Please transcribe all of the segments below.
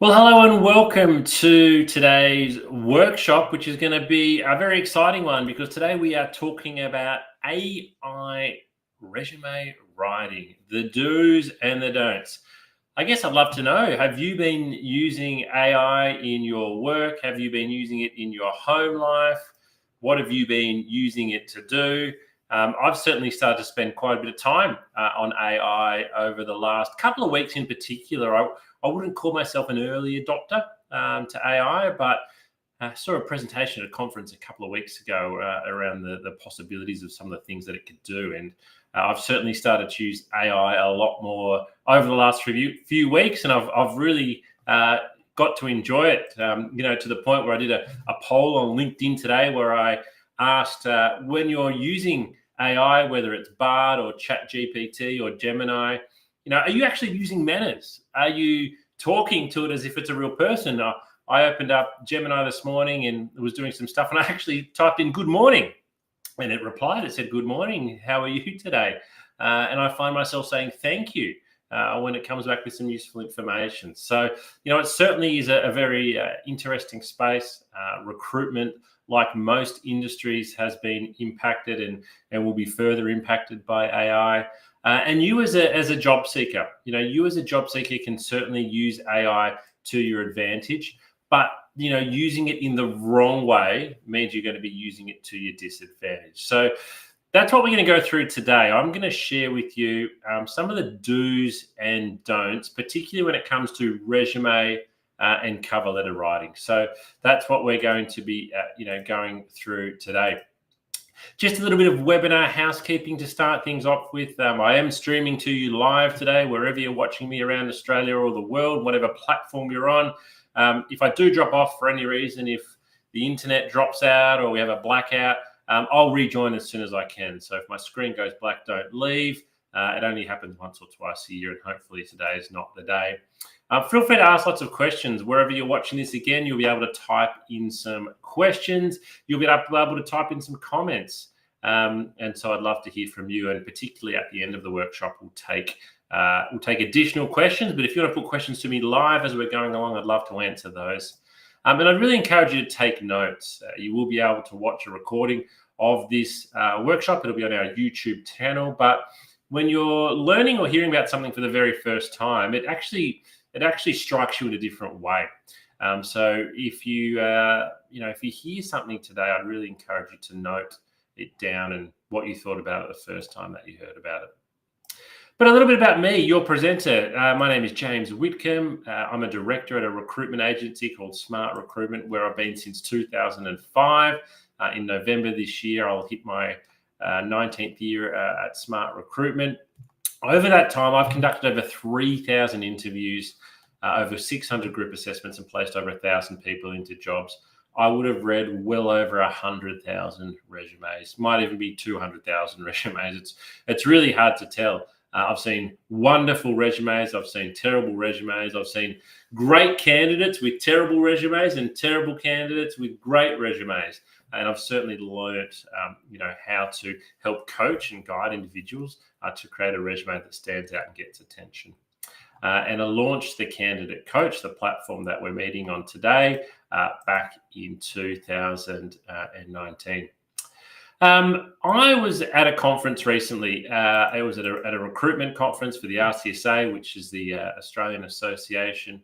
Well, hello and welcome to today's workshop, which is going to be a very exciting one because today we are talking about AI resume writing, the do's and the don'ts. I guess I'd love to know, have you been using AI in your work? Have you been using it in your home life? What have you been using it to do? I've certainly started to spend quite a bit of time on AI over the last couple of weeks in particular. I wouldn't call myself an early adopter to AI, but I saw a presentation at a conference a couple of weeks ago around the possibilities of some of the things that it could do. And I've certainly started to use AI a lot more over the last few weeks, and I've really got to enjoy it, to the point where I did a poll on LinkedIn today where I asked when you're using AI, whether it's Bard or ChatGPT or Gemini, are you actually using manners? Are you talking to it as if it's a real person? I opened up Gemini this morning and was doing some stuff, and I actually typed in "good morning," and it replied. It said, "Good morning. How are you today?" And I find myself saying "thank you" when it comes back with some useful information. So, it certainly is a very interesting space. Recruitment, like most industries, has been impacted and will be further impacted by AI. And you as a job seeker, you as a job seeker can certainly use AI to your advantage, but using it in the wrong way means you're going to be using it to your disadvantage. So that's what we're going to go through today. I'm going to share with you some of the do's and don'ts, particularly when it comes to resume and cover letter writing. So that's what we're going to be, going through today. Just a little bit of webinar housekeeping to start things off with. I am streaming to you live today, wherever you're watching me around Australia or the world, whatever platform you're on. If I do drop off for any reason, if the internet drops out or we have a blackout, I'll rejoin as soon as I can. So if my screen goes black, don't leave. It only happens once or twice a year, and hopefully today is not the day. Feel free to ask lots of questions. Wherever you're watching this again, you'll be able to type in some questions. You'll be able to type in some comments. And so I'd love to hear from you. And particularly at the end of the workshop, we'll take additional questions. But if you want to put questions to me live as we're going along, I'd love to answer those. And I'd really encourage you to take notes. You will be able to watch a recording of this workshop. It'll be on our YouTube channel. But when you're learning or hearing about something for the very first time, it actually strikes you in a different way. So if you hear something today, I'd really encourage you to note it down and what you thought about it the first time that you heard about it. But a little bit about me, your presenter. My name is James Whitcomb. I'm a director at a recruitment agency called Smart Recruitment, where I've been since 2005. In November this year, I'll hit my 19th year at Smart Recruitment. Over that time, I've conducted over 3,000 interviews, over 600 group assessments, and placed over 1,000 people into jobs. I would have read well over 100,000 resumes, might even be 200,000 resumes. It's really hard to tell. I've seen wonderful resumes. I've seen terrible resumes. I've seen great candidates with terrible resumes and terrible candidates with great resumes. And I've certainly learned, how to help coach and guide individuals to create a resume that stands out and gets attention. And I launched the Candidate Coach, the platform that we're meeting on today, back in 2019. I was at a conference recently. It was at a recruitment conference for the RCSA, which is the Australian Association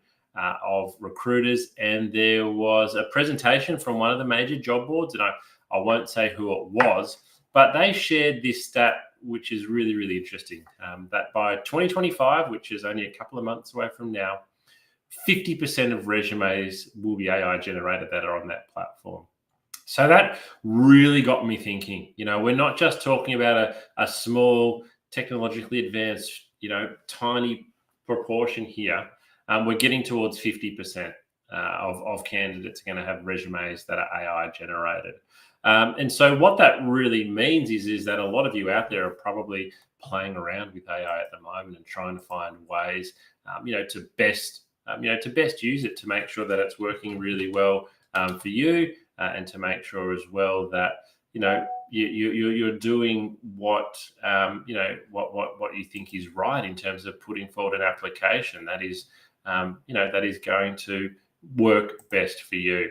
of Recruiters, and there was a presentation from one of the major job boards, and I won't say who it was, but they shared this stat, which is really, really interesting, that by 2025, which is only a couple of months away from now, 50% of resumes will be AI generated that are on that platform. So that really got me thinking. We're not just talking about a small, technologically advanced, tiny proportion here. We're getting towards 50% of candidates are going to have resumes that are AI generated. And so what that really means is that a lot of you out there are probably playing around with AI at the moment and trying to find ways, to best use it, to make sure that it's working really well for you, and to make sure as well that you're doing what you think is right in terms of putting forward an application that is that is going to work best for you.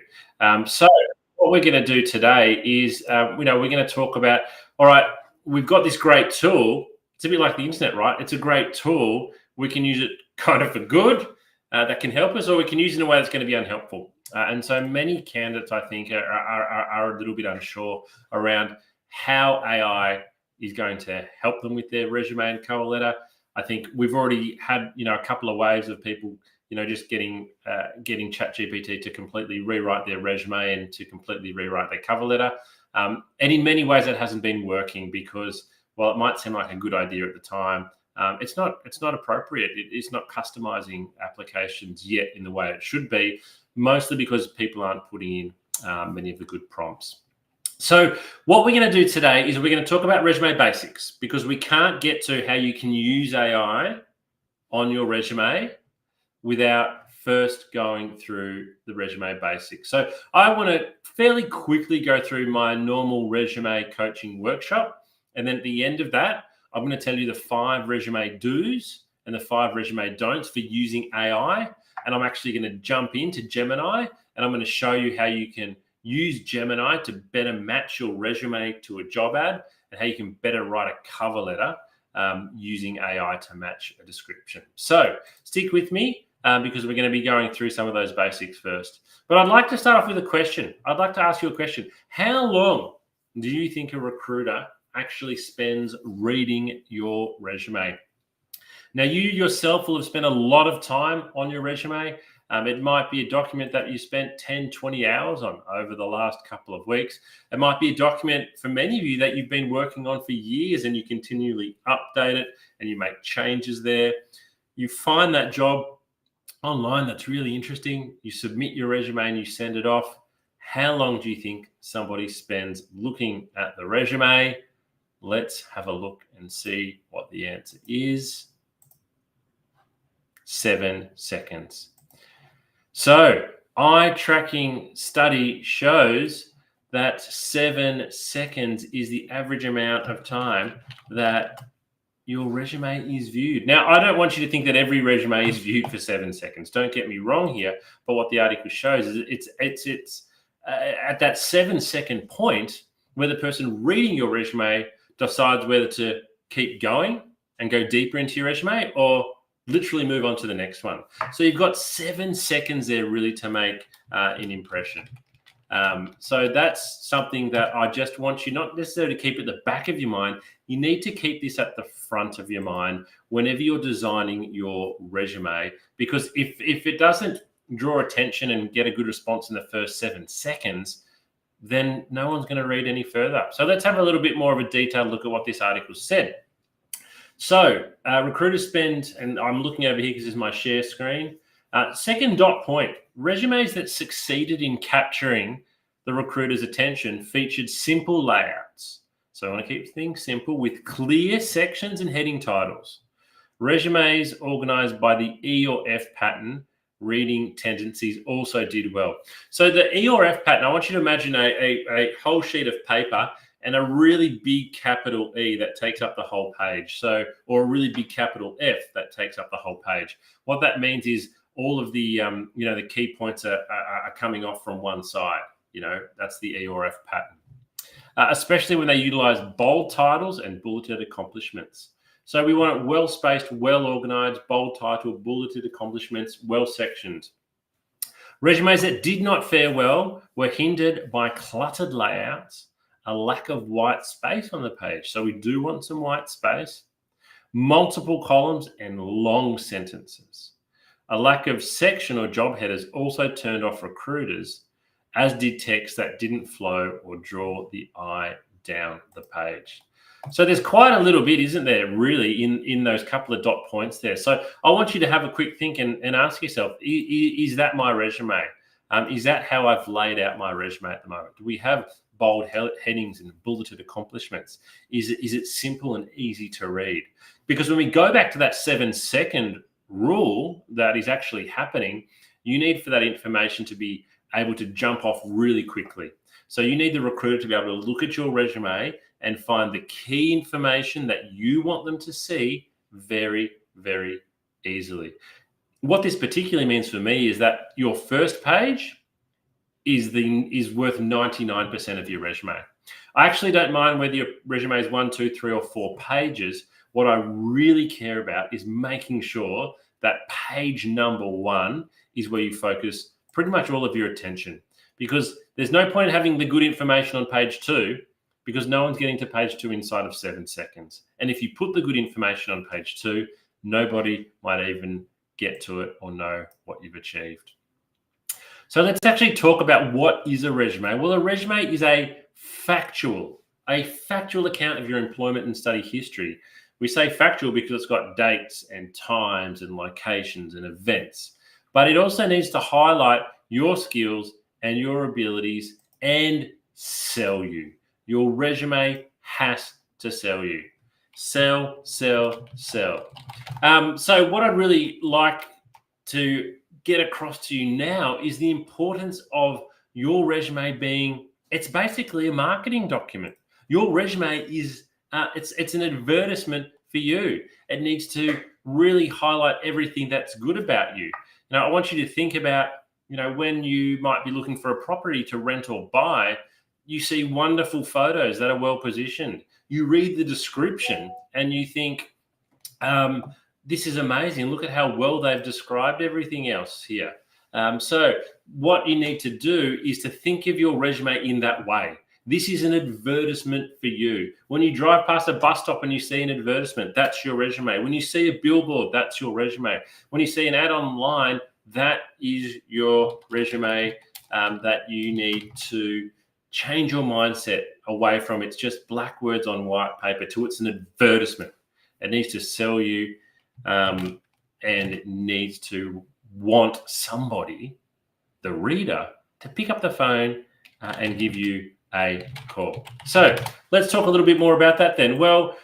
So what we're going to do today is, we're going to talk about, all right, we've got this great tool. It's a bit like the internet, right? It's a great tool. We can use it kind of for good, that can help us, or we can use it in a way that's going to be unhelpful. And so many candidates, I think, are a little bit unsure around how AI is going to help them with their resume and cover letter. I think we've already had, a couple of waves of people, just getting ChatGPT to completely rewrite their resume and to completely rewrite their cover letter. And in many ways, that hasn't been working because, while it might seem like a good idea at the time, it's not appropriate. It's not customizing applications yet in the way it should be, mostly because people aren't putting in many of the good prompts. So what we're going to do today is we're going to talk about resume basics, because we can't get to how you can use AI on your resume without first going through the resume basics. So I want to fairly quickly go through my normal resume coaching workshop. And then at the end of that, I'm going to tell you the 5 resume do's and the 5 resume don'ts for using AI. And I'm actually going to jump into Gemini, and I'm going to show you how you can use Gemini to better match your resume to a job ad, and how you can better write a cover letter using AI to match a description. So stick with me because we're going to be going through some of those basics first. But I'd like to start off with a question. I'd like to ask you a question. How long do you think a recruiter actually spends reading your resume? Now, you yourself will have spent a lot of time on your resume. It might be a document that you spent 10, 20 hours on over the last couple of weeks. It might be a document for many of you that you've been working on for years, and you continually update it and you make changes there. You find that job online that's really interesting. You submit your resume and you send it off. How long do you think somebody spends looking at the resume? Let's have a look and see what the answer is. 7 seconds. So eye tracking study shows that 7 seconds is the average amount of time that your resume is viewed. Now, I don't want you to think that every resume is viewed for 7 seconds. Don't get me wrong here. But what the article shows is it's at that 7 second point where the person reading your resume decides whether to keep going and go deeper into your resume, or literally move on to the next one. So you've got 7 seconds there really to make an impression. So that's something that I just want you not necessarily to keep at the back of your mind. You need to keep this at the front of your mind whenever you're designing your resume, because if it doesn't draw attention and get a good response in the first 7 seconds, then no one's going to read any further. So let's have a little bit more of a detailed look at what this article said. So recruiters spend, and I'm looking over here because this is my share screen. Second dot point, resumes that succeeded in capturing the recruiter's attention featured simple layouts. So I want to keep things simple with clear sections and heading titles. Resumes organized by the E or F pattern reading tendencies also did well. So the E or F pattern, I want you to imagine a whole sheet of paper and a really big capital E that takes up the whole page. So, or a really big capital F that takes up the whole page. What that means is all of the, the key points are coming off from one side. That's the E or F pattern. Especially when they utilize bold titles and bulleted accomplishments. So we want it well-spaced, well-organized, bold title, bulleted accomplishments, well-sectioned. Resumes that did not fare well were hindered by cluttered layouts, a lack of white space on the page. So we do want some white space, multiple columns and long sentences. A lack of section or job headers also turned off recruiters, as did text that didn't flow or draw the eye down the page. So there's quite a little bit, isn't there, really, in those couple of dot points there. So I want you to have a quick think and ask yourself, is that my resume? Is that how I've laid out my resume at the moment? Do we have bold headings and bulleted accomplishments? Is it simple and easy to read? Because when we go back to that 7 second rule that is actually happening, you need for that information to be able to jump off really quickly. So you need the recruiter to be able to look at your resume and find the key information that you want them to see very, very easily. what this particularly means for me is that your first page is worth 99% of your resume. I actually don't mind whether your resume is 1, 2, 3, or 4 pages. What I really care about is making sure that page number 1 is where you focus pretty much all of your attention, because there's no point in having the good information on page 2 because no one's getting to page 2 inside of 7 seconds. And if you put the good information on page 2, nobody might even get to it or know what you've achieved. So let's actually talk about what is a resume. Well, a resume is a factual account of your employment and study history. We say factual because it's got dates and times and locations and events, but it also needs to highlight your skills and your abilities and sell you. Your resume has to sell you. Sell, sell, sell. So what I'd really like to get across to you now is the importance of your resume being, it's basically a marketing document. Your resume is, it's an advertisement for you. It needs to really highlight everything that's good about you. Now, I want you to think about, when you might be looking for a property to rent or buy, you see wonderful photos that are well positioned. You read the description and you think, this is amazing. Look at how well they've described everything else here. So what you need to do is to think of your resume in that way. This is an advertisement for you. When you drive past a bus stop and you see an advertisement, that's your resume. When you see a billboard, that's your resume. When you see an ad online, that is your resume that you need to change your mindset away from. It's just black words on white paper to it's an advertisement. It needs to sell you. And it needs to want somebody, the reader, to pick up the phone and give you a call. So let's talk a little bit more about that then. Well,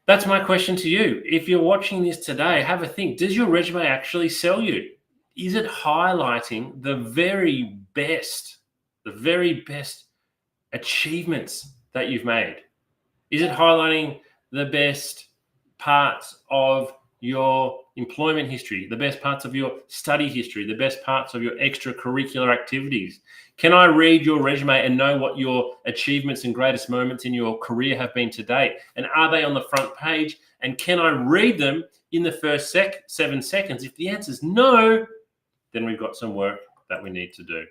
that's my question to you. If you're watching this today, have a think. Does your resume actually sell you? Is it highlighting the very best achievements that you've made? Is it highlighting the best parts of your employment history, the best parts of your study history, the best parts of your extracurricular activities? Can I read your resume and know what your achievements and greatest moments in your career have been to date? And are they on the front page? And can I read them in the first 7 seconds? If the answer is no, then we've got some work that we need to do.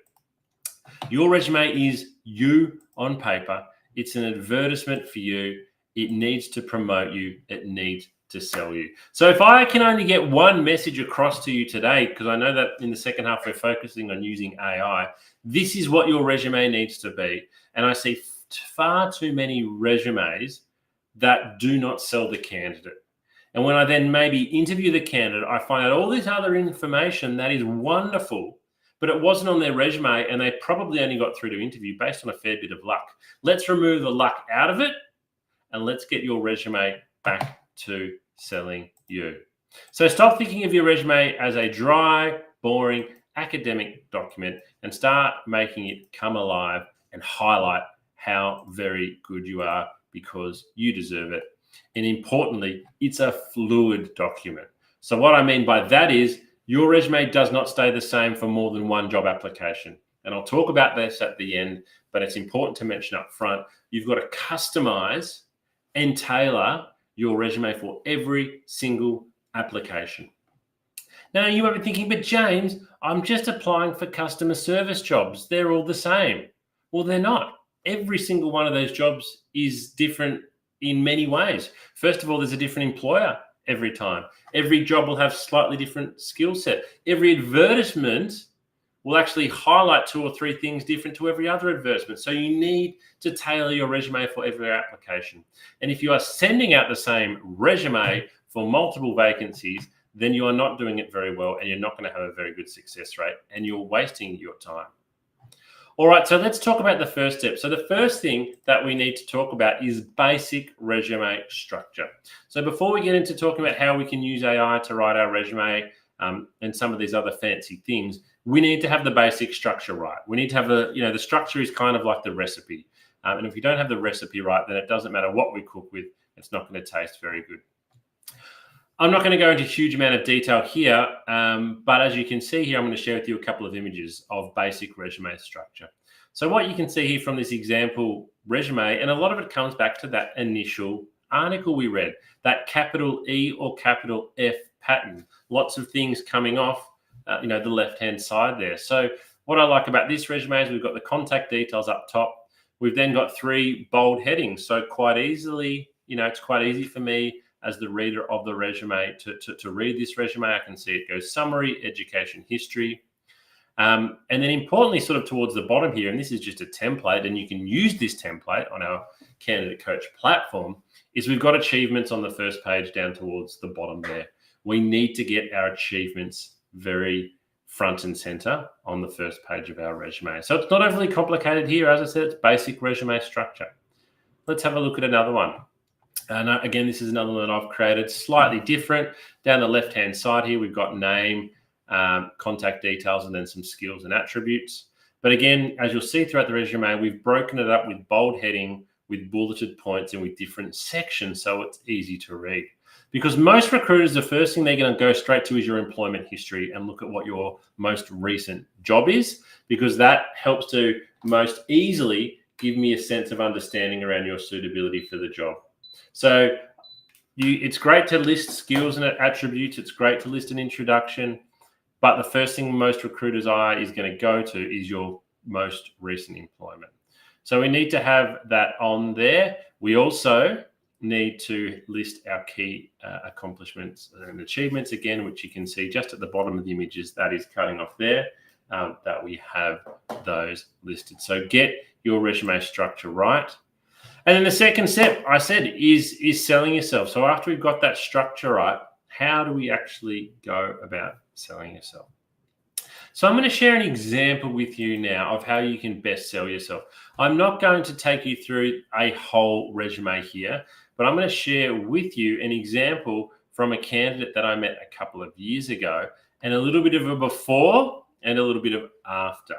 Your resume is you on paper. It's an advertisement for you. It needs to promote you. It needs to sell you. So if I can only get one message across to you today, because I know that in the second half we're focusing on using AI, this is what your resume needs to be. And I see far too many resumes that do not sell the candidate. And when I then maybe interview the candidate, I find out all this other information that is wonderful, but it wasn't on their resume, and they probably only got through to interview based on a fair bit of luck. Let's remove the luck out of it, and let's get your resume back to selling you. So stop thinking of your resume as a dry, boring academic document and start making it come alive and highlight how very good you are, because you deserve it. And importantly, it's a fluid document. So what I mean by that is your resume does not stay the same for more than one job application. And I'll talk about this at the end, but it's important to mention up front, you've got to customize and tailor your resume for every single application. Now, you might be thinking, but James, I'm just applying for customer service jobs. They're all the same. Well, they're not. Every single one of those jobs is different in many ways. First of all, there's a different employer every time. Every job will have slightly different skill set. Every advertisement will actually highlight 2 or 3 things different to every other advertisement. So you need to tailor your resume for every application. And if you are sending out the same resume for multiple vacancies, then you are not doing it very well, and you're not going to have a very good success rate, and you're wasting your time. All right, so let's talk about the first step. So the first thing that we need to talk about is basic resume structure. So before we get into talking about how we can use AI to write our resume and some of these other fancy things, we need to have the basic structure right. We need to have the structure is kind of like the recipe. And if you don't have the recipe right, then it doesn't matter what we cook with, it's not going to taste very good. I'm not going to go into a huge amount of detail here, but as you can see here, I'm going to share with you a couple of images of basic resume structure. So what you can see here from this example resume, and a lot of it comes back to that initial article we read, that capital E or capital F pattern, lots of things coming off, the left-hand side there. So what I like about this resume is we've got the contact details up top. We've then got 3 bold headings. So quite easily, it's quite easy for me as the reader of the resume to read this resume. I can see it goes summary, education history. And then importantly, sort of towards the bottom here, and this is just a template, and you can use this template on our Candidate Coach platform, is we've got achievements on the first page down towards the bottom there. We need to get our achievements very front and center on the first page of our resume. So it's not overly complicated here. As I said, it's basic resume structure. Let's have a look at another one. And again, this is another one that I've created slightly different. Down the left-hand side here, we've got name, contact details, and then some skills and attributes. But again, as you'll see throughout the resume, we've broken it up with bold heading, with bulleted points, and with different sections, so it's easy to read. Because most recruiters, the first thing they're going to go straight to is your employment history and look at what your most recent job is, because that helps to most easily give me a sense of understanding around your suitability for the job. So it's great to list skills and attributes. It's great to list an introduction. But the first thing most recruiters' eye is going to go to is your most recent employment. So we need to have that on there. We also need to list our key accomplishments and achievements again, which you can see just at the bottom of the images. That is cutting off there, that we have those listed. So get your resume structure right. And then the second step, I said, is selling yourself. So after we've got that structure right, how do we actually go about selling yourself? So I'm going to share an example with you now of how you can best sell yourself. I'm not going to take you through a whole resume here, but I'm going to share with you an example from a candidate that I met a couple of years ago, and a little bit of a before and a little bit of after.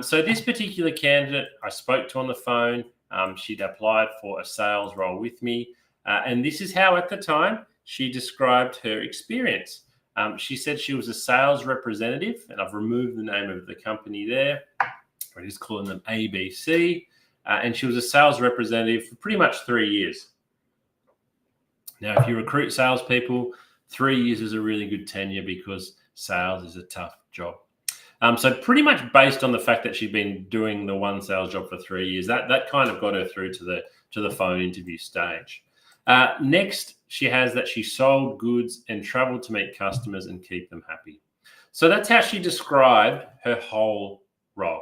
So this particular candidate I spoke to on the phone. She'd applied for a sales role with me. And this is how, at the time, she described her experience. She said she was a sales representative, and I've removed the name of the company there. We're just calling them ABC. And she was a sales representative for pretty much 3 years. Now, if you recruit salespeople, 3 years is a really good tenure because sales is a tough job. So pretty much based on the fact that she'd been doing the one sales job for 3 years, that kind of got her through to the phone interview stage. Next, she has that she sold goods and traveled to meet customers and keep them happy. So that's how she described her whole role.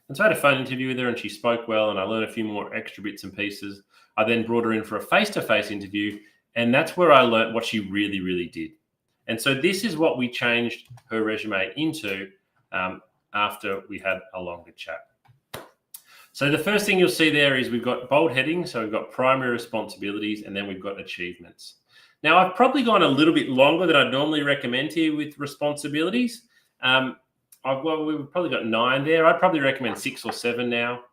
And so I had a phone interview with her, and she spoke well, and I learned a few more extra bits and pieces. I then brought her in for a face-to-face interview, and that's where I learned what she really, really did. And so this is what we changed her resume into after we had a longer chat. So the first thing you'll see there is we've got bold headings. So we've got primary responsibilities, and then we've got achievements. Now, I've probably gone a little bit longer than I'd normally recommend here with responsibilities. We've probably got 9 there. I'd probably recommend 6 or 7 now.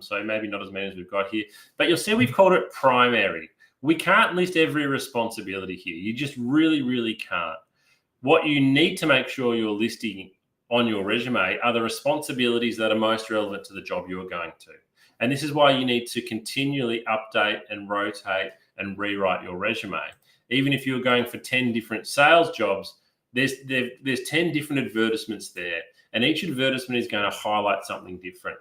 So maybe not as many as we've got here. But you'll see we've called it primary. We can't list every responsibility here. You just really, really can't. What you need to make sure you're listing on your resume are the responsibilities that are most relevant to the job you are going to. And this is why you need to continually update and rotate and rewrite your resume. Even if you're going for 10 different sales jobs, there's 10 different advertisements there, and each advertisement is going to highlight something different.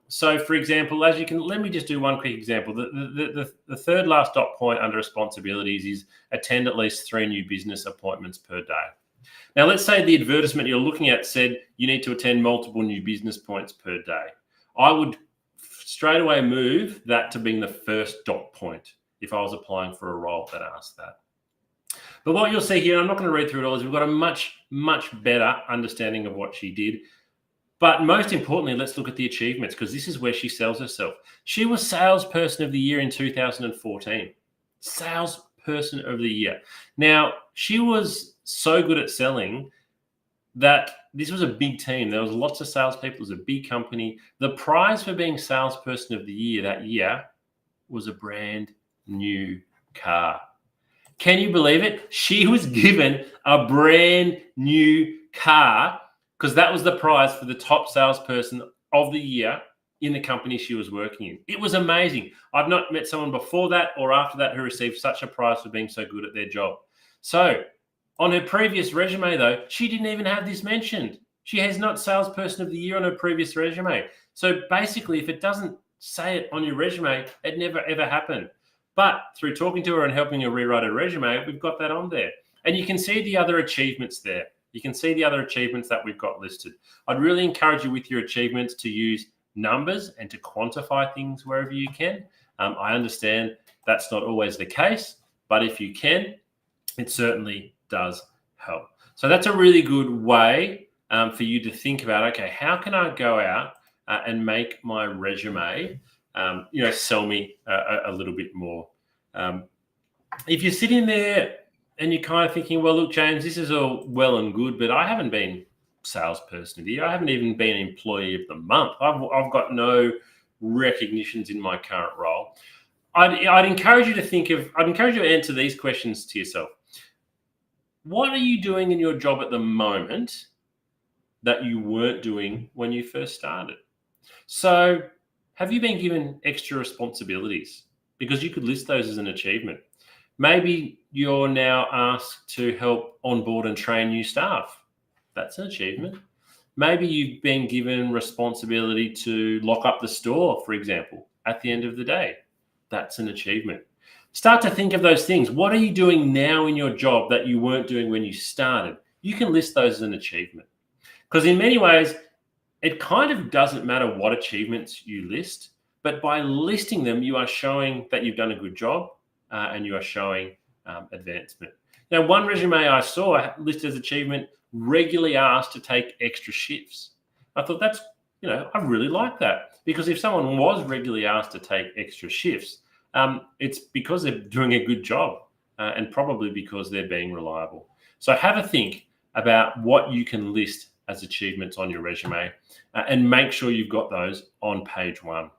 So for example, let me just do one quick example. The third last dot point under responsibilities is attend at least 3 new business appointments per day. Now, let's say the advertisement you're looking at said you need to attend multiple new business points per day. I would straight away move that to being the first dot point if I was applying for a role that asked that. But what you'll see here, I'm not going to read through it all, is we've got a much, much better understanding of what she did. But most importantly, let's look at the achievements, because this is where she sells herself. She was Salesperson of the Year in 2014. Salesperson of the Year. Now, she was so good at selling that this was a big team. There was lots of salespeople. It was a big company. The prize for being Salesperson of the Year that year was a brand new car. Can you believe it? She was given a brand new car because that was the prize for the top salesperson of the year in the company she was working in. It was amazing. I've not met someone before that or after that who received such a prize for being so good at their job. So on her previous resume, though, she didn't even have this mentioned. She has not salesperson of the year on her previous resume. So basically, if it doesn't say it on your resume, it never, ever happened. But through talking to her and helping her rewrite her resume, we've got that on there. And you can see the other achievements there. You can see the other achievements that we've got listed. I'd really encourage you with your achievements to use numbers and to quantify things wherever you can. I understand that's not always the case, but if you can, it certainly does help. So that's a really good way for you to think about, okay, how can I go out and make my resume, sell me a little bit more. If you're sitting there and you're kind of thinking, well, look, James, this is all well and good, but I haven't been salesperson of the year. I haven't even been employee of the month. I've got no recognitions in my current role. I'd encourage you to answer these questions to yourself. What are you doing in your job at the moment that you weren't doing when you first started? So have you been given extra responsibilities? Because you could list those as an achievement. Maybe you're now asked to help onboard and train new staff. That's an achievement. Maybe you've been given responsibility to lock up the store, for example, at the end of the day. That's an achievement. Start to think of those things. What are you doing now in your job that you weren't doing when you started? You can list those as an achievement. Because in many ways, it kind of doesn't matter what achievements you list, but by listing them, you are showing that you've done a good job and you are showing advancement. Now, one resume I saw listed as achievement, regularly asked to take extra shifts. I thought I really like that, because if someone was regularly asked to take extra shifts, it's because they're doing a good job and probably because they're being reliable. So have a think about what you can list as achievements on your resume and make sure you've got those on page 1.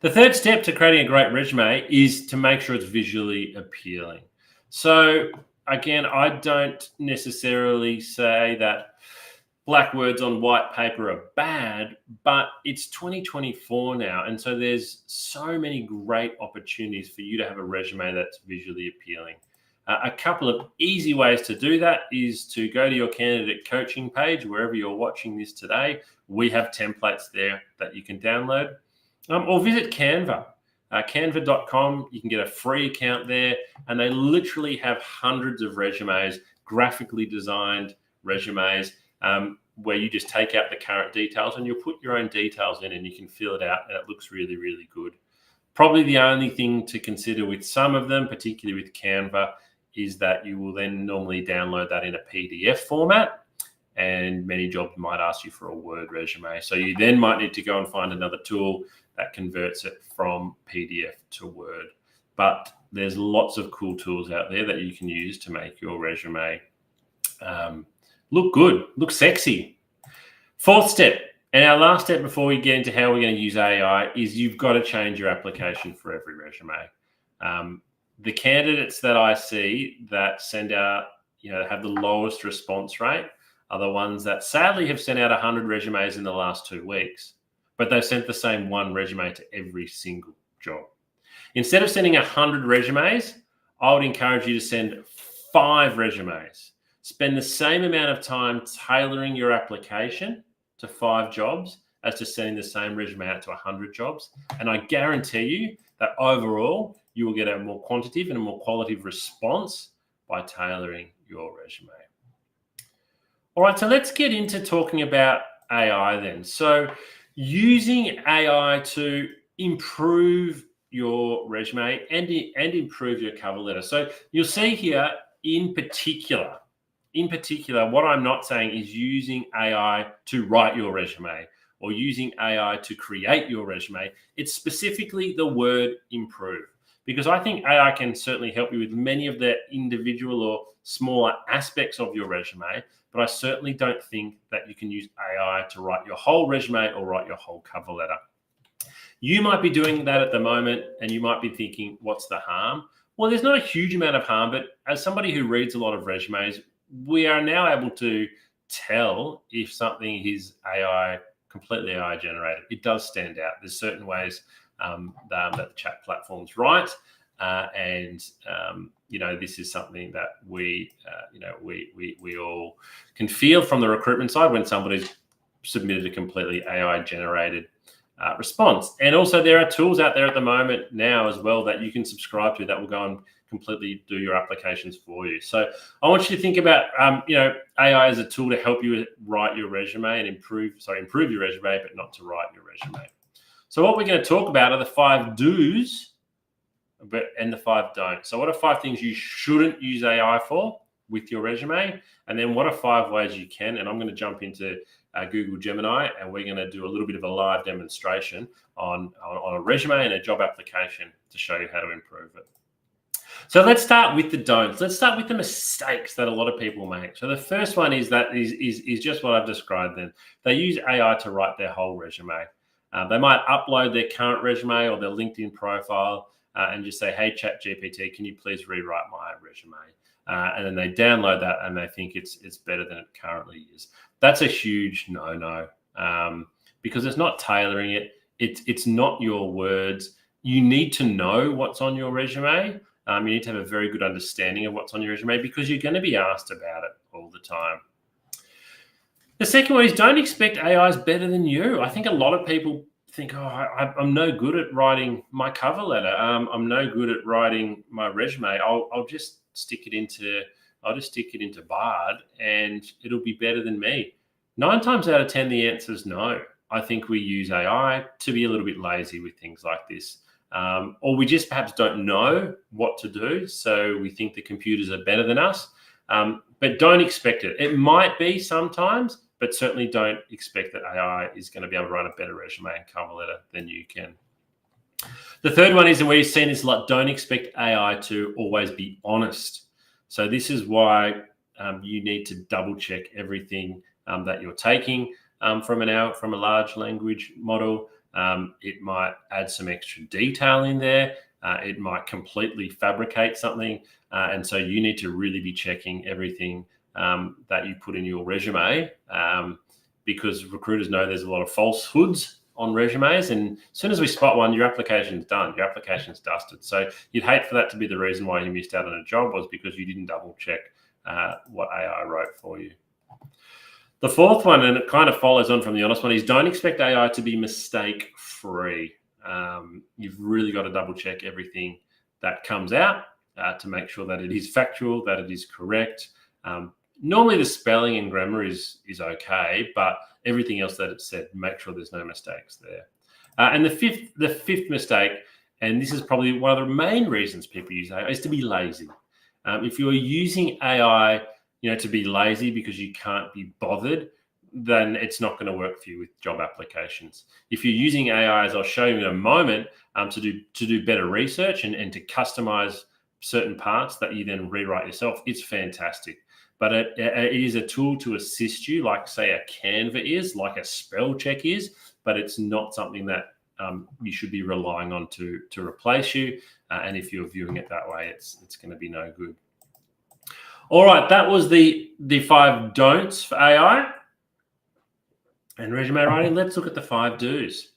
The third step to creating a great resume is to make sure it's visually appealing. So again, I don't necessarily say that black words on white paper are bad, but it's 2024 now. And so there's so many great opportunities for you to have a resume that's visually appealing. A couple of easy ways to do that is to go to your candidate coaching page, wherever you're watching this today. We have templates there that you can download, or visit Canva. Canva.com, you can get a free account there, and they literally have hundreds of resumes, graphically designed resumes, where you just take out the current details and you'll put your own details in and you can fill it out, and it looks really, really good. Probably the only thing to consider with some of them, particularly with Canva, is that you will then normally download that in a PDF format, and many jobs might ask you for a Word resume. So you then might need to go and find another tool that converts it from PDF to Word. But there's lots of cool tools out there that you can use to make your resume look good, look sexy. Fourth step, and our last step before we get into how we're going to use AI, is you've got to change your application for every resume. The candidates that I see that send out, have the lowest response rate are the ones that sadly have sent out 100 resumes in the last 2 weeks, but they've sent the same one resume to every single job. Instead of sending 100 resumes, I would encourage you to send 5 resumes. Spend the same amount of time tailoring your application to 5 jobs as to sending the same resume out to 100 jobs. And I guarantee you that overall, you will get a more quantitative and a more qualitative response by tailoring your resume. All right, so let's get into talking about AI then. So using AI to improve your resume and improve your cover letter. So you'll see here in particular, what I'm not saying is using AI to write your resume or using AI to create your resume. It's specifically the word improve, because I think AI can certainly help you with many of the individual or smaller aspects of your resume, but I certainly don't think that you can use AI to write your whole resume or write your whole cover letter. You might be doing that at the moment and you might be thinking, what's the harm? Well, there's not a huge amount of harm, but as somebody who reads a lot of resumes, we are now able to tell if something is completely AI generated. It does stand out. There's certain ways that the chat platforms write, and this is something that we all can feel from the recruitment side when somebody's submitted a completely AI generated response. And also there are tools out there at the moment now as well that you can subscribe to that will go and completely do your applications for you. So I want you to think about AI as a tool to help you write your resume and improve your resume, but not to write your resume. So what we're going to talk about are the 5 do's and the 5 don'ts. So what are 5 things you shouldn't use AI for with your resume? And then what are 5 ways you can? And I'm going to jump into Google Gemini, and we're going to do a little bit of a live demonstration on a resume and a job application to show you how to improve it. So let's start with the don'ts. Let's start with the mistakes that a lot of people make. So the first one is just what I've described then. They use AI to write their whole resume. They might upload their current resume or their LinkedIn profile and just say, hey, ChatGPT, can you please rewrite my resume? And then they download that and they think it's better than it currently is. That's a huge no-no because it's not tailoring it. It's not your words. You need to know what's on your resume. You need to have a very good understanding of what's on your resume because you're going to be asked about it all the time. The second one is don't expect AI is better than you. I think a lot of people think, I'm no good at writing my cover letter. I'm no good at writing my resume. I'll just stick it into Bard and it'll be better than me. 9 times out of 10, the answer is no. I think we use AI to be a little bit lazy with things like this. Or we just perhaps don't know what to do. So we think the computers are better than us, but don't expect it. It might be sometimes, but certainly don't expect that AI is going to be able to write a better resume and cover letter than you can. The third one is, and we've seen this a lot, don't expect AI to always be honest. So this is why you need to double check everything that you're taking from a large language model. It might add some extra detail in there. It might completely fabricate something. And so you need to really be checking everything that you put in your resume because recruiters know there's a lot of falsehoods on resumes. And as soon as we spot one, your application's done. Your application's dusted. So you'd hate for that to be the reason why you missed out on a job was because you didn't double check what AI wrote for you. The fourth one, and it kind of follows on from the honest one, is don't expect AI to be mistake-free. You've really got to double check everything that comes out to make sure that it is factual, that it is correct. Normally the spelling and grammar is okay, but everything else that it said, make sure there's no mistakes there. And the fifth mistake, and this is probably one of the main reasons people use AI, is to be lazy. If you're using AI to be lazy because you can't be bothered, then it's not going to work for you with job applications. If you're using AI, as I'll show you in a moment, to do better research and to customize certain parts that you then rewrite yourself, it's fantastic. But it is a tool to assist you, like say a Canva is, like a spell check is, but it's not something that you should be relying on to replace you. And if you're viewing it that way, it's going to be no good. All right, that was the 5 don'ts for AI and resume writing. Let's look at the 5 do's.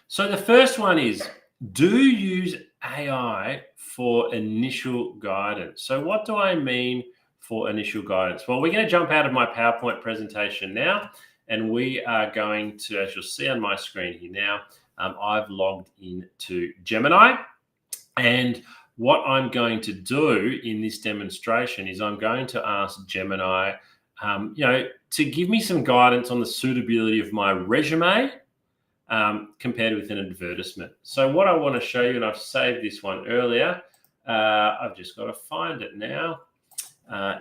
So the first one is, do use AI for initial guidance. So what do I mean for initial guidance? Well, we're going to jump out of my PowerPoint presentation now, and we are going to, as you'll see on my screen here now, I've logged into Gemini, and what I'm going to do in this demonstration is I'm going to ask Gemini, to give me some guidance on the suitability of my resume compared with an advertisement. So what I want to show you, and I've saved this one earlier, I've just got to find it now,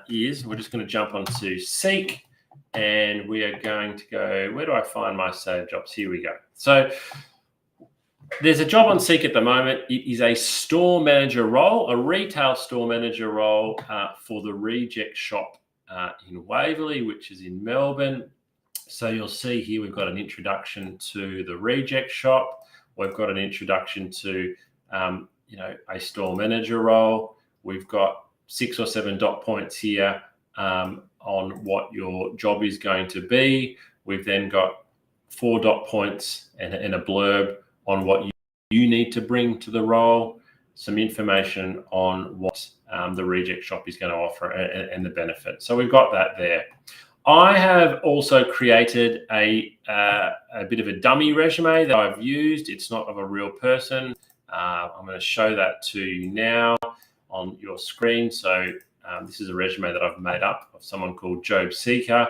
is we're just going to jump onto Seek, and we are going to go, where do I find my saved jobs? Here we go. So there's a job on Seek at the moment. It is a store manager role, a retail store manager role for the Reject Shop in Waverley, which is in Melbourne. So you'll see here we've got an introduction to the Reject Shop. We've got an introduction to, a store manager role. We've got 6 or 7 dot points here on what your job is going to be. We've then got 4 dot points and a blurb on what you need to bring to the role, some information on what the Reject Shop is going to offer and the benefit. So we've got that there. I have also created a bit of a dummy resume that I've used. It's not of a real person. I'm going to show that to you now on your screen. So this is a resume that I've made up of someone called Job Seeker.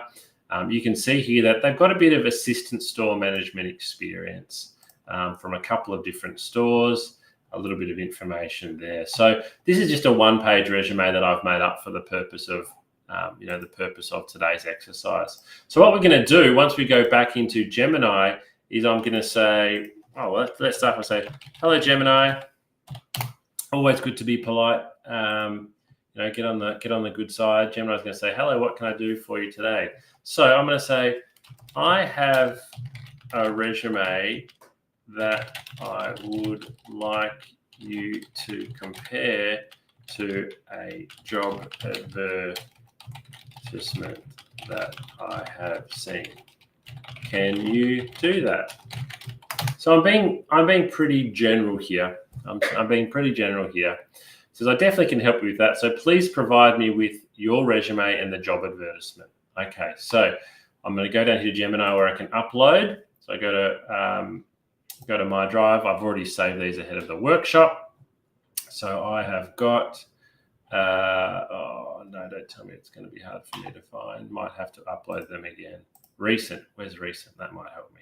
You can see here that they've got a bit of assistant store management experience from a couple of different stores, a little bit of information there. So this is just a one-page resume that I've made up for the purpose of the purpose of today's exercise. So what we're going to do once we go back into Gemini is I'm going to say, let's start by saying, hello, Gemini. Always good to be polite. Get on the good side. Gemini's going to say, hello, what can I do for you today? So I'm going to say, I have a resume that I would like you to compare to a job advertisement that I have seen. Can you do that? So I'm being pretty general here. I'm being pretty general here. So I definitely can help you with that. So please provide me with your resume and the job advertisement. Okay, so I'm going to go down here to Gemini where I can upload. So I go to my drive. I've already saved these ahead of the workshop. So I have got, no, don't tell me it's going to be hard for me to find. Might have to upload them again. Recent, where's recent? That might help me.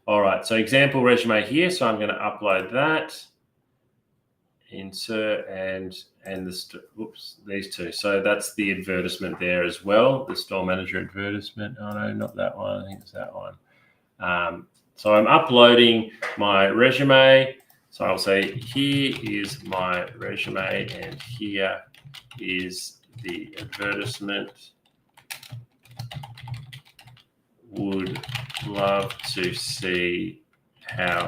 All right, so example resume here. So I'm going to upload that. Insert and these two. So that's the advertisement there as well, the store manager advertisement. Oh no, not that one. I think it's that one. So I'm uploading my resume. So I'll say, here is my resume and here is the advertisement. Would love to see how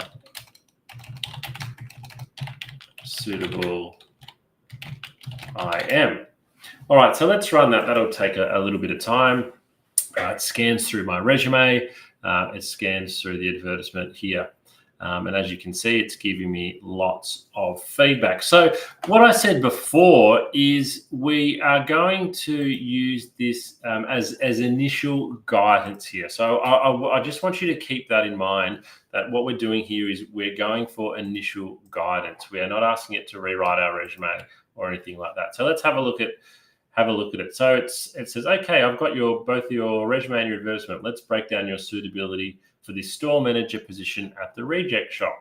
suitable I am. All right, so let's run that. That'll take a little bit of time. It scans through my resume. It scans through the advertisement here. And as you can see, it's giving me lots of feedback. So what I said before is we are going to use this as initial guidance here. So I just want you to keep that in mind, that what we're doing here is we're going for initial guidance. We are not asking it to rewrite our resume or anything like that. So let's have a look at it. So it says, okay, I've got both your resume and your advertisement. Let's break down your suitability for this store manager position at the Reject Shop.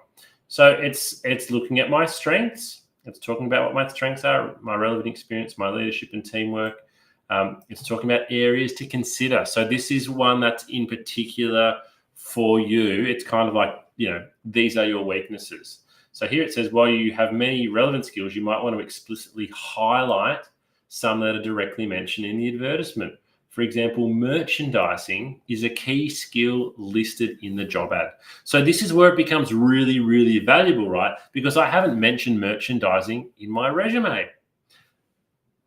So it's looking at my strengths. It's talking about what my strengths are, my relevant experience, my leadership and teamwork. It's talking about areas to consider. So this is one that's in particular for you. It's kind of like, these are your weaknesses. So here it says, while you have many relevant skills, you might want to explicitly highlight some that are directly mentioned in the advertisement. For example, merchandising is a key skill listed in the job ad. So this is where it becomes really, really valuable, right? Because I haven't mentioned merchandising in my resume.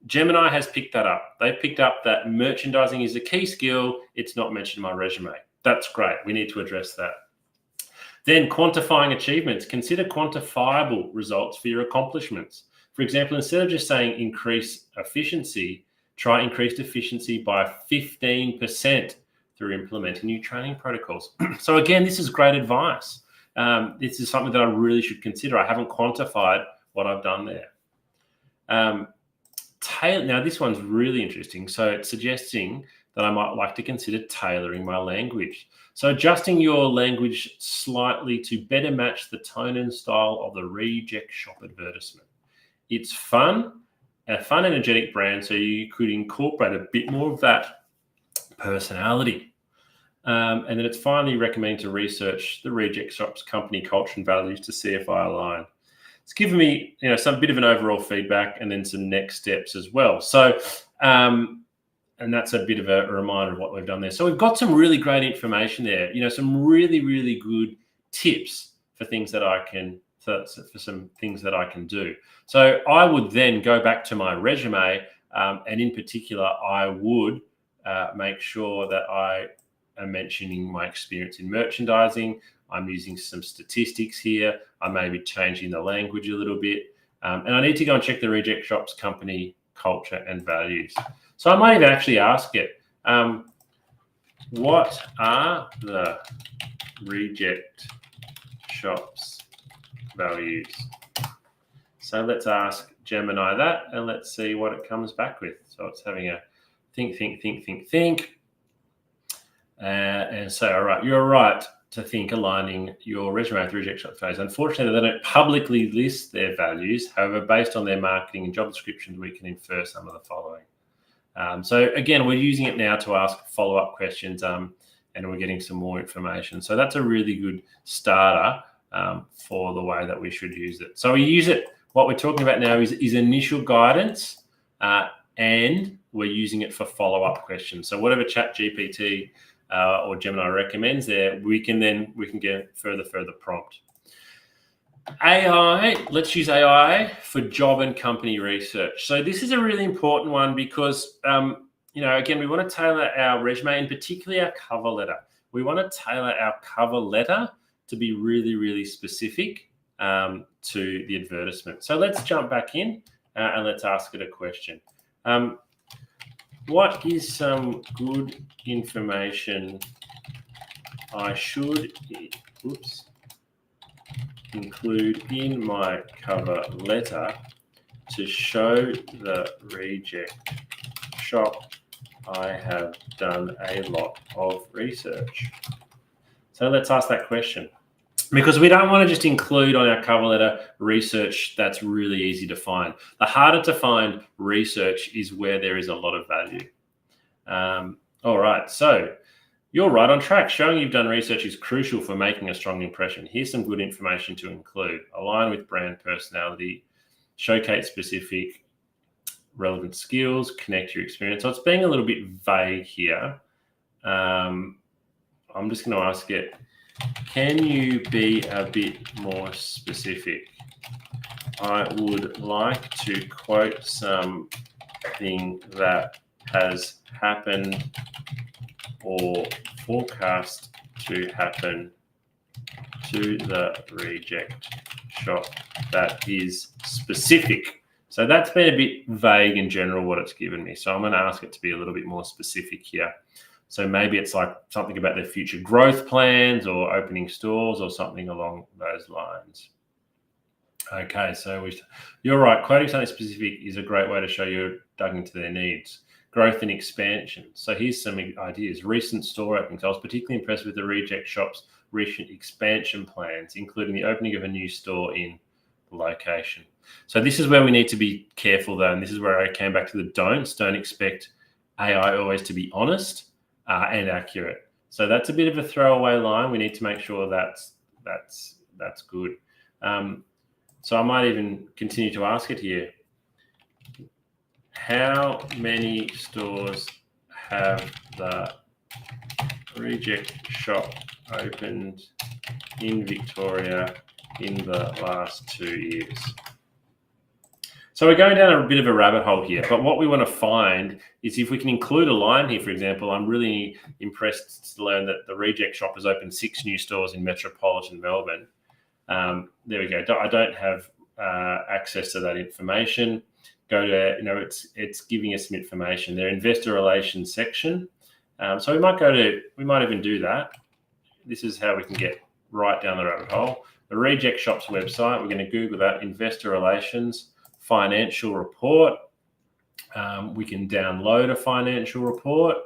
Gemini has picked that up. They've picked up that merchandising is a key skill. It's not mentioned in my resume. That's great. We need to address that. Then quantifying achievements. Consider quantifiable results for your accomplishments. For example, instead of just saying increase efficiency, try increased efficiency by 15% through implementing new training protocols. So again, this is great advice. This is something that I really should consider. I haven't quantified what I've done there. Now, this one's really interesting. So it's suggesting that I might like to consider tailoring my language. So adjusting your language slightly to better match the tone and style of the Reject Shop advertisement. It's fun, a fun, energetic brand, so you could incorporate a bit more of that personality. And then it's finally recommending to research the Reject Shop's company culture and values to see if I align. It's given me, some bit of an overall feedback and then some next steps as well. So, and that's a bit of a reminder of what we've done there. So we've got some really great information there. Some really, really good tips for things that I can for some things that I can do. So I would then go back to my resume, and in particular, I would make sure that I am mentioning my experience in merchandising. I'm using some statistics here. I may be changing the language a little bit. And I need to go and check the Reject Shop's company culture and values. So I might even actually ask it, what are the Reject Shop's values? So let's ask Gemini that, and let's see what it comes back with. So it's having a think. And so, all right, you're right to think aligning your resume with Reject Shop's values. Unfortunately, they don't publicly list their values. However, based on their marketing and job descriptions, we can infer some of the following. So again, we're using it now to ask follow-up questions, and we're getting some more information. So that's a really good starter for the way that we should use it. So we use it. What we're talking about now is initial guidance, and we're using it for follow-up questions. So whatever ChatGPT or Gemini recommends there, we can get further prompt. AI, let's use AI for job and company research. So this is a really important one because, again, we want to tailor our resume and particularly our cover letter. We want to tailor our cover letter to be really, really specific to the advertisement. So let's jump back in and let's ask it a question. What is some good information I should include in my cover letter to show the Reject Shop I have done a lot of research? So let's ask that question, because we don't want to just include on our cover letter research that's really easy to find. The harder to find research is where there is a lot of value. All right, so you're right on track. Showing you've done research is crucial for making a strong impression. Here's some good information to include. Align with brand personality, showcase specific relevant skills, connect your experience. So it's being a little bit vague here. I'm just going to ask it, can you be a bit more specific? I would like to quote something that has happened or forecast to happen to the Reject Shop that is specific. So that's been a bit vague in general what it's given me. So I'm going to ask it to be a little bit more specific here. So maybe it's like something about their future growth plans or opening stores or something along those lines. Okay, so you're right. Quoting something specific is a great way to show you're dug into their needs. Growth and expansion. So here's some ideas. Recent store openings. I was particularly impressed with the Reject Shop's recent expansion plans, including the opening of a new store in the location. So this is where we need to be careful, though, and this is where I came back to the don'ts. Don't expect AI always to be honest and accurate. So that's a bit of a throwaway line. We need to make sure that's good. So I might even continue to ask it here. How many stores have the Reject Shop opened in Victoria in the last 2 years? So we're going down a bit of a rabbit hole here, but what we want to find is if we can include a line here. For example, I'm really impressed to learn that the Reject Shop has opened 6 new stores in metropolitan Melbourne. There we go. I don't have access to that information. Go to, it's giving us some information. Their investor relations section. So we might even do that. This is how we can get right down the rabbit hole. The Reject Shop's website, we're going to Google that, investor relations, financial report. We can download a financial report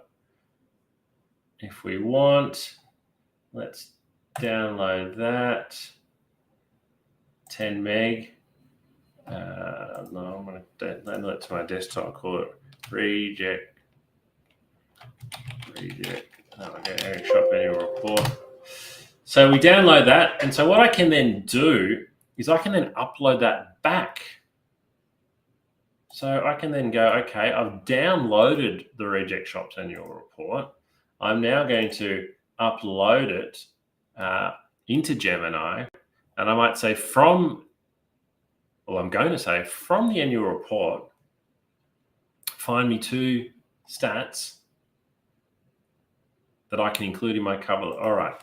if we want. Let's download that. 10 meg. No, I'm going to download it to my desktop. Call it Reject. Okay, Shop annual report. So we download that, and so what I can then do is I can then upload that back. So I can then go, okay, I've downloaded the Reject Shop's annual report. I'm now going to upload it into Gemini, And I might say I'm going to say from the annual report, find me 2 stats that I can include in my cover. All right.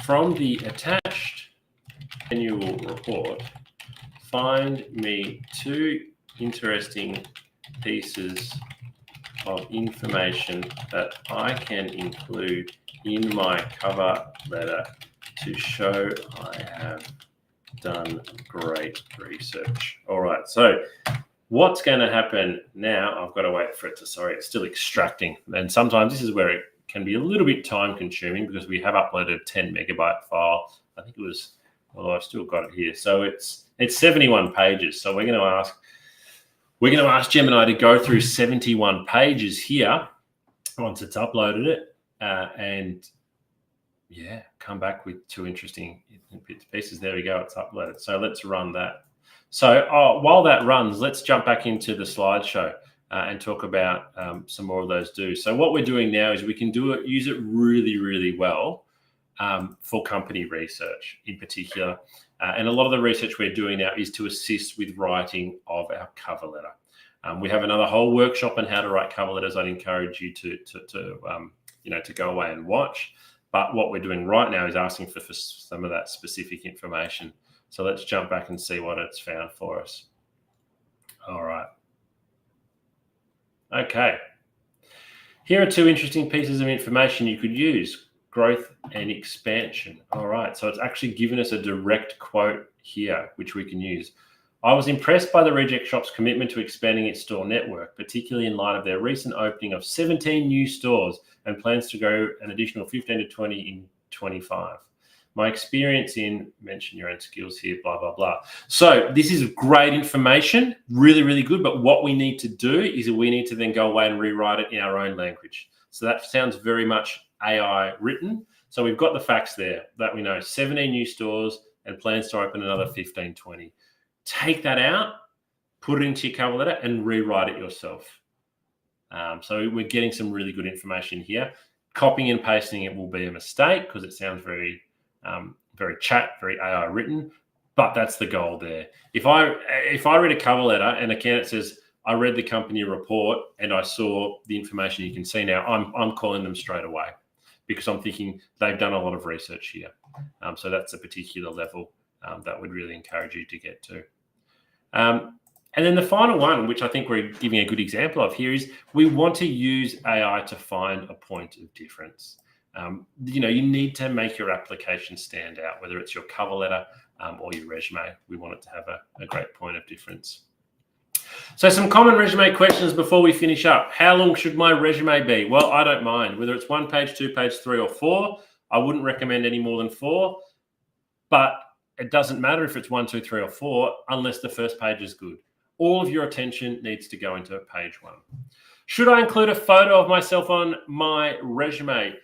From the attached annual report, find me 2 interesting pieces of information that I can include in my cover letter to show I have done great research. All right, so what's going to happen now? I've got to wait for it to, sorry, it's still extracting. And sometimes this is where it can be a little bit time consuming because we have uploaded a 10 megabyte file. I think it was, well, I've still got it here. So it's 71 pages. So we're going to ask Gemini to go through 71 pages here once it's uploaded it, and yeah, come back with 2 interesting pieces. There we go, it's uploaded. So let's run that. So while that runs, let's jump back into the slideshow and talk about some more of those do's. So what we're doing now is we can use it really, really well for company research in particular. And a lot of the research we're doing now is to assist with writing of our cover letter. We have another whole workshop on how to write cover letters. I'd encourage you to go away and watch. But what we're doing right now is asking for some of that specific information. So let's jump back and see what it's found for us. All right. Okay. Here are 2 interesting pieces of information you could use: growth and expansion. All right. So it's actually given us a direct quote here, which we can use. I was impressed by the Reject Shop's commitment to expanding its store network, particularly in light of their recent opening of 17 new stores and plans to go an additional 15 to 20 in 25. My experience in, mention your own skills here, blah, blah, blah. So this is great information, really, really good. But what we need to do is we need to then go away and rewrite it in our own language. So that sounds very much AI written. So we've got the facts there that we know 17 new stores and plans to open another 15, 20. Take that out, put it into your cover letter and rewrite it yourself. So we're getting some really good information here. Copying and pasting it will be a mistake because it sounds very very AI written, but that's the goal there. If I read a cover letter and a candidate says, I read the company report and I saw the information you can see now, I'm calling them straight away because I'm thinking they've done a lot of research here. So that's a particular level that would really encourage you to get to. And then the final one, which I think we're giving a good example of here, is we want to use AI to find a point of difference. You need to make your application stand out, whether it's your cover letter or your resume. We want it to have a great point of difference. So some common resume questions before we finish up. How long should my resume be? Well, I don't mind. Whether it's 1 page, 2 page, 3 or 4, I wouldn't recommend any more than 4. But it doesn't matter if it's 1, 2, 3 or 4, unless the first page is good. All of your attention needs to go into page 1. Should I include a photo of myself on my resume?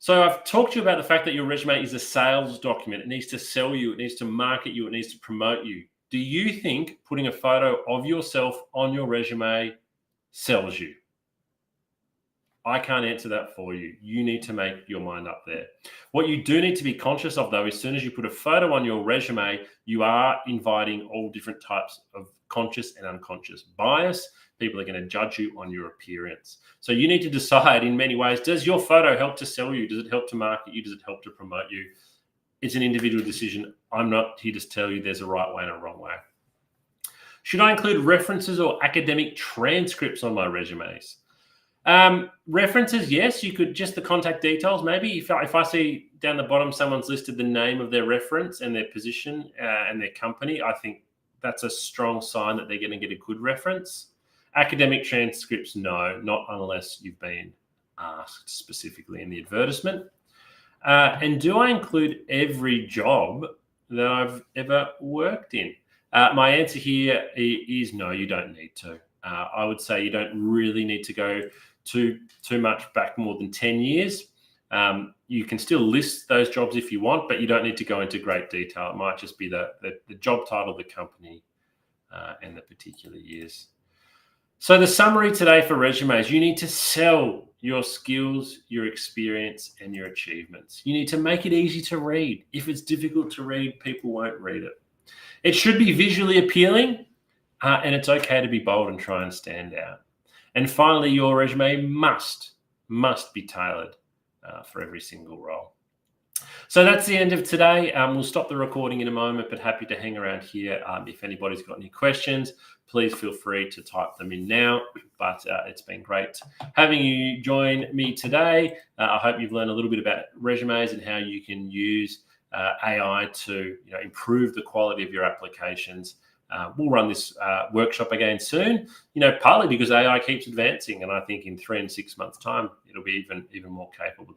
So I've talked to you about the fact that your resume is a sales document. It needs to sell you. It needs to market you. It needs to promote you. Do you think putting a photo of yourself on your resume sells you? I can't answer that for you. You need to make your mind up there. What you do need to be conscious of, though, as soon as you put a photo on your resume, you are inviting all different types of conscious and unconscious bias. People are going to judge you on your appearance. So you need to decide in many ways, does your photo help to sell you? Does it help to market you? Does it help to promote you? It's an individual decision. I'm not here to tell you there's a right way and a wrong way. Should I include references or academic transcripts on my resumes? References, yes. You could just the contact details. Maybe if I see down the bottom someone's listed the name of their reference and their position and their company, I think that's a strong sign that they're going to get a good reference. Academic transcripts, no, not unless you've been asked specifically in the advertisement. And do I include every job that I've ever worked in? My answer here is no, you don't need to. I would say you don't really need to go too much back more than 10 years. You can still list those jobs if you want, but you don't need to go into great detail. It might just be the job title, the company, and the particular years. So the summary today for resumes, you need to sell your skills, your experience, and your achievements. You need to make it easy to read. If it's difficult to read, people won't read it. It should be visually appealing, and it's okay to be bold and try and stand out. And finally, your resume must be tailored for every single role. So that's the end of today. We'll stop the recording in a moment, but happy to hang around here. If anybody's got any questions, please feel free to type them in now. But it's been great having you join me today. I hope you've learned a little bit about resumes and how you can use AI to improve the quality of your applications. We'll run this workshop again soon, partly because AI keeps advancing, and I think in 3 and 6 months' time, it'll be even more capable.